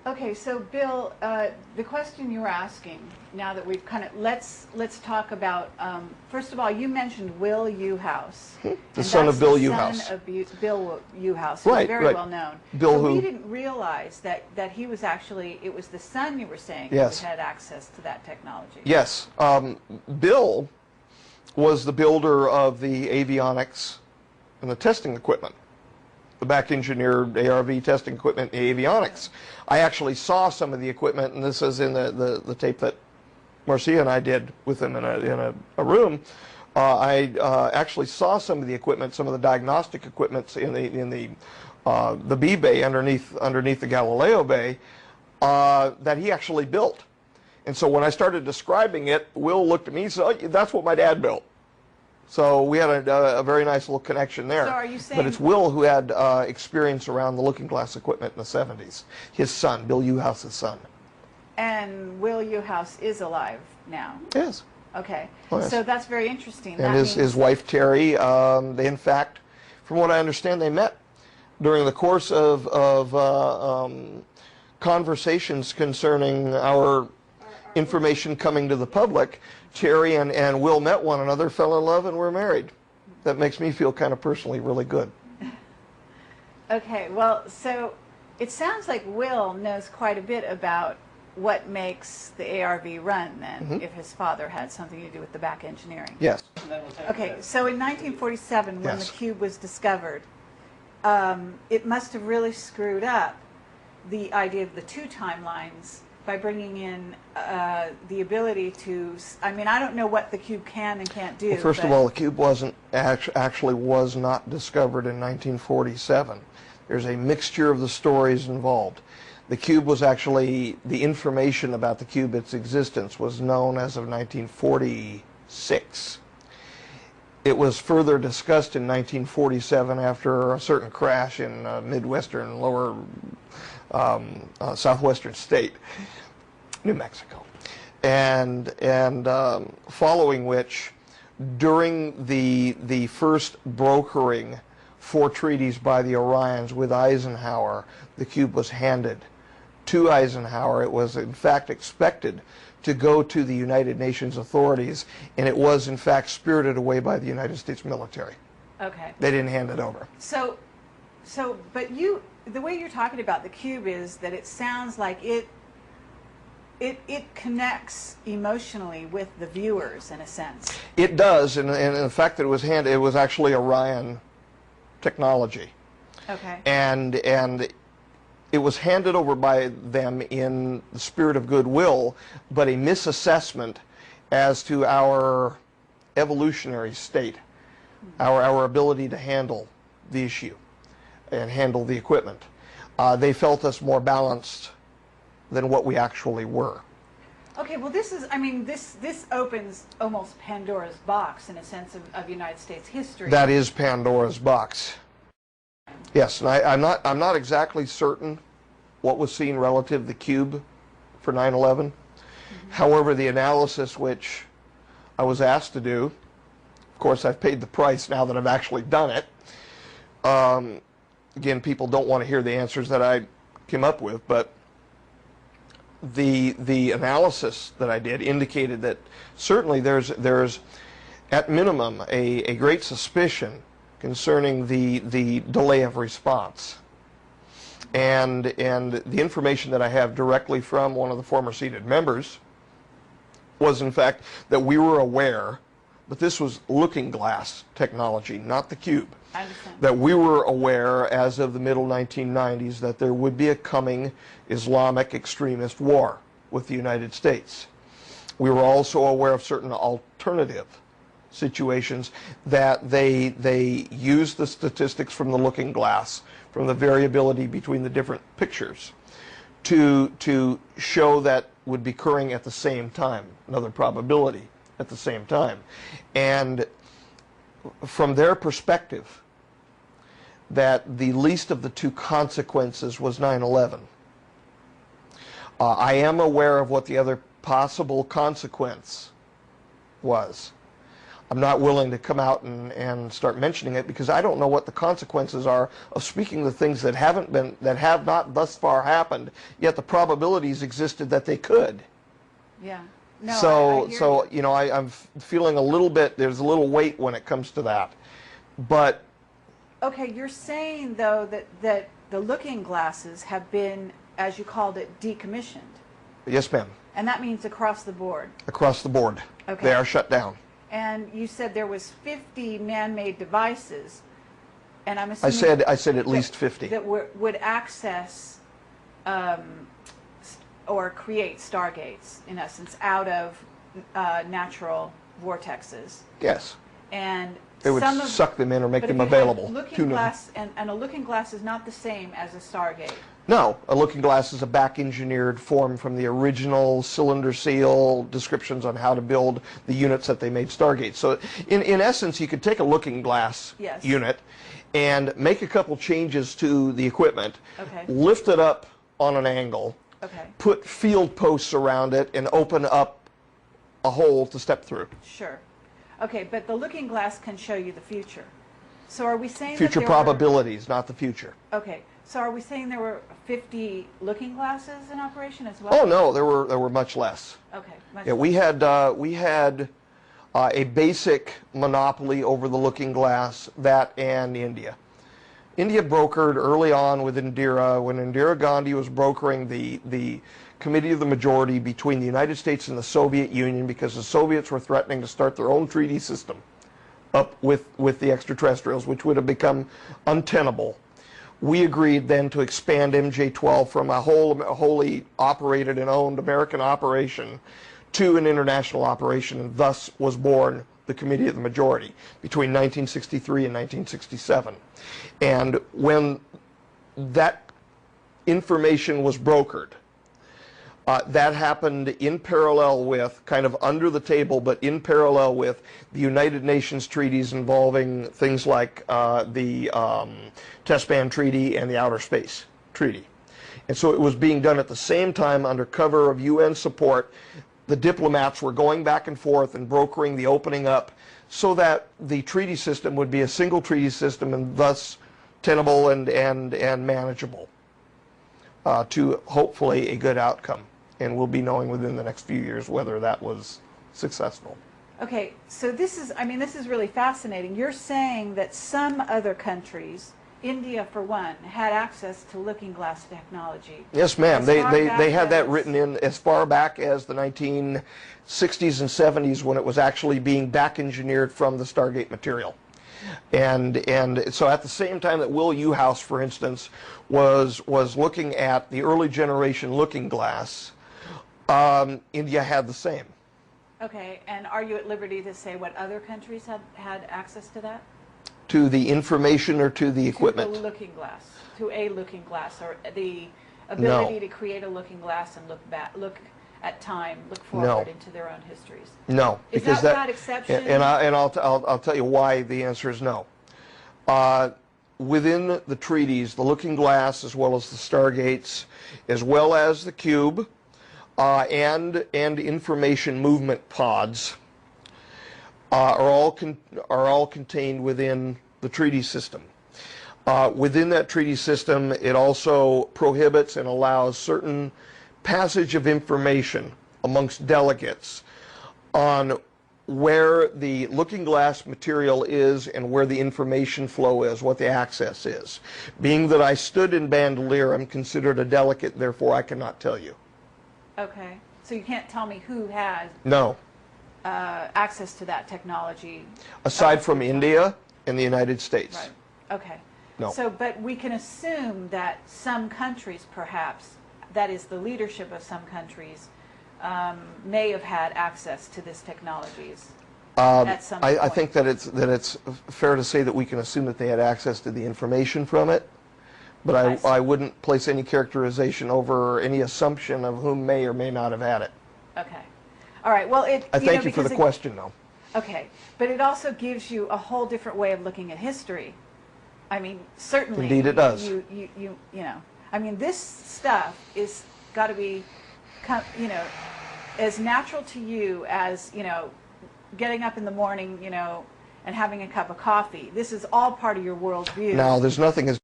Okay, so Bill, the question you were asking, now that we've kind of, let's talk about, first of all, you mentioned Will Uhouse. The son of Bill Uhouse. The son of Bill Uhouse, Right, very right. well known. Bill so who? we didn't realize that he was actually, it was the son you were saying Yes. who had access to that technology. Yes. Bill was the builder of the avionics and the testing equipment, the back engineered ARV testing equipment, the avionics. I actually saw some of the equipment, and this is in the tape that Marcia and I did with him in a room. I actually saw some of the equipment, some of the diagnostic equipment in the B bay underneath the Galileo bay that he actually built. And so when I started describing it, Will looked at me and said, "Oh, that's what my dad built." So we had a very nice little connection there. So are you saying... But it's Will who had experience around the looking glass equipment in the 70s. His son, Bill Uhouse's son. And Will Uhouse is alive now? Yes. Okay. Oh, yes. So that's very interesting. And his wife, Terry, they in fact, from what I understand, they met during the course of conversations concerning our information coming to the public. Terry and Will met one another, fell in love, and were married. That makes me feel kind of personally really good. Okay, well, so it sounds like Will knows quite a bit about what makes the ARV run then, if his father had something to do with the back engineering. Yes. Okay, so in 1947, when Yes. the cube was discovered, it must have really screwed up the idea of the two timelines by bringing in the ability to, I mean, I don't know what the cube can and can't do. Well, first of all, the cube actually was not discovered in 1947. There's a mixture of the stories involved. The cube was actually, the information about the cube, its existence, was known as of 1946. It was further discussed in 1947 after a certain crash in midwestern, lower southwestern state, New Mexico, and following which, during the first brokering for treaties by the Orions with Eisenhower, the cube was handed to Eisenhower. It was in fact expected to go to the United Nations authorities, and it was in fact spirited away by the United States military. Okay. They didn't hand it over. So, but the way you're talking about the cube is that it sounds like it connects emotionally with the viewers in a sense. It does, and the fact that it was handed, it was actually Orion technology. Okay. And it was handed over by them in the spirit of goodwill, but a misassessment as to our evolutionary state, our ability to handle the issue and handle the equipment. They felt us more balanced than what we actually were. Okay, well this is, I mean, this opens almost Pandora's box in a sense of United States history. That is Pandora's box. Yes, and I'm not exactly certain what was seen relative to the cube for 9/11. However, the analysis which I was asked to do, of course I've paid the price now that I've actually done it. Again, people don't want to hear the answers that I came up with, but the analysis that I did indicated that certainly there's at minimum a great suspicion concerning the delay of response. And the information that I have directly from one of the former seated members was in fact that we were aware, but this was looking glass technology, not the cube. I understand. That we were aware as of the middle 1990s that there would be a coming Islamic extremist war with the United States. We were also aware of certain alternative situations that they used the statistics from the looking glass, from the variability between the different pictures, to show that would be occurring at the same time, another probability at the same time. And from their perspective, that the least of the two consequences was 9/11. I am aware of what the other possible consequence was. I'm not willing to come out and start mentioning it because I don't know what the consequences are of speaking the things that have not thus far happened, yet the probabilities existed that they could. Yeah. No, So, I hear so you. I'm feeling a little bit, there's a little weight when it comes to that. But Okay, you're saying, though, that the looking glasses have been, as you called it, decommissioned. yes, ma'am, And that means across the board. across the board, Okay. they are shut down. And you said there was 50 man-made devices, and I'm assuming I said at least 50. that would access or create stargates, in essence, out of natural vortexes. Yes. And It would some of, suck them in or make but them if you have available to looking them. glass, and a looking glass is not the same as a stargate. No, a looking glass is a back-engineered form from the original cylinder seal descriptions on how to build the units that they made Stargates. So in essence, you could take a looking glass Yes. unit and make a couple changes to the equipment, Okay. lift it up on an angle, Okay, put field posts around it, and open up a hole to step through. sure. Okay, but the looking glass can show you the future. So are we saying Future that there were, probabilities, not the future. okay, so are we saying there were 50 looking glasses in operation as well? Oh no, there were much less. Okay, much Yeah, we had a basic monopoly over the looking glass, that and India. India brokered early on with Indira, when Indira Gandhi was brokering the Committee of the Majority between the United States and the Soviet Union, because the Soviets were threatening to start their own treaty system up with the extraterrestrials, which would have become untenable. We agreed then to expand MJ-12 from a wholly operated and owned American operation to an international operation, and thus was born the Committee of the Majority between 1963 and 1967. And when that information was brokered, that happened in parallel with, kind of under the table, but in parallel with the United Nations treaties involving things like the Test Ban Treaty and the Outer Space Treaty. And so it was being done at the same time under cover of UN support. The diplomats were going back and forth and brokering the opening up so that the treaty system would be a single treaty system and thus tenable and manageable to hopefully a good outcome. And we'll be knowing within the next few years whether that was successful. Okay, so this is really fascinating. You're saying that some other countries, India for one, had access to looking glass technology. Yes, ma'am. As They far back had that as- written in as far back as the 1960s and 70s, when it was actually being back engineered from the Stargate material. And so at the same time that Will Newhouse, for instance, was looking at the early generation looking glass, India had the same. Okay, and are you at liberty to say what other countries had access to that? To the information or to the equipment? To the looking glass, to a looking glass, or the ability No. to create a looking glass and look at time, look forward into their own histories. No, Is because that without exception? And I'll tell you why the answer is no. Within the treaties, the looking glass, as well as the Stargates, as well as the cube, and information movement pods, are all contained within the treaty system. Within that treaty system, it also prohibits and allows certain passage of information amongst delegates on where the looking glass material is and where the information flow is, what the access is. Being that I stood in Bandolier, I'm considered a delegate, therefore I cannot tell you. Okay, so you can't tell me who has No. access to that technology. Aside from India and the United States. Right, okay. No. So, but we can assume that some countries, perhaps, that is the leadership of some countries, may have had access to this technologies at some point. I think that it's fair to say that we can assume that they had access to the information from it, but I see. I wouldn't place any characterization over any assumption of whom may or may not have had it. Okay. All right, well, I thank you for the question, though. Okay, but it also gives you a whole different way of looking at history. I mean, certainly. Indeed it does. You know, I mean, this stuff is got to be, you know, as natural to you as, you know, getting up in the morning, you know, and having a cup of coffee. This is all part of your worldview. Now, there's nothing as